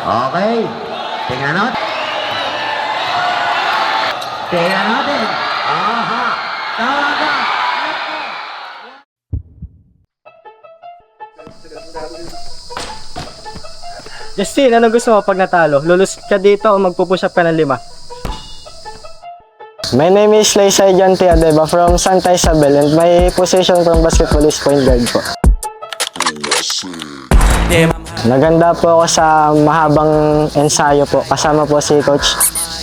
Okay. Tingnan natin. Tingnan natin. Aha. Talaga. Justin, ano gusto mo pag natalo? Lulusot ka dito o magpupush up ka ng 5? My name is Laysay John Tiadeba from Santa Isabel and my position from basketball is point guard po. Naganda po ako sa mahabang ensayo po. Kasama po si Coach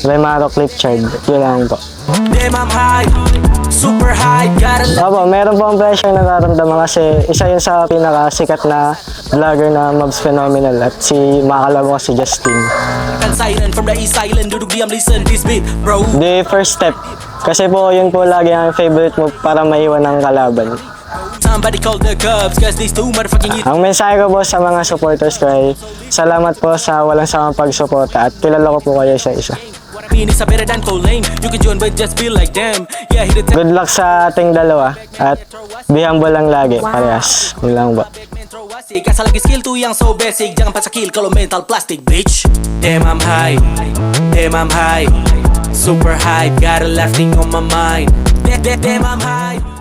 Remaro Clipchard. Yun lang po. Opo, meron po ang pressure na nararamdaman kasi isa yun sa pinakasikat na vlogger na Mobs Phenomenal at si makalaro ko si Justin. The first step. Kasi po yun po lagi ang favorite mo para maiwan ng kalaban. Ang mensahe ko po sa mga supporters ko ay salamat po sa walang samang pagsuporta at kilala ko po kayo isa-isa. Good luck sa ating dalawa at be humble lang lagi, parehas. Yun lang ba? Asal lagi skill tuh yang so basic, jangan pas kill kalau mental plastic, bitch. Damn I'm high, super high, got a left thing on my mind. Damn I'm high.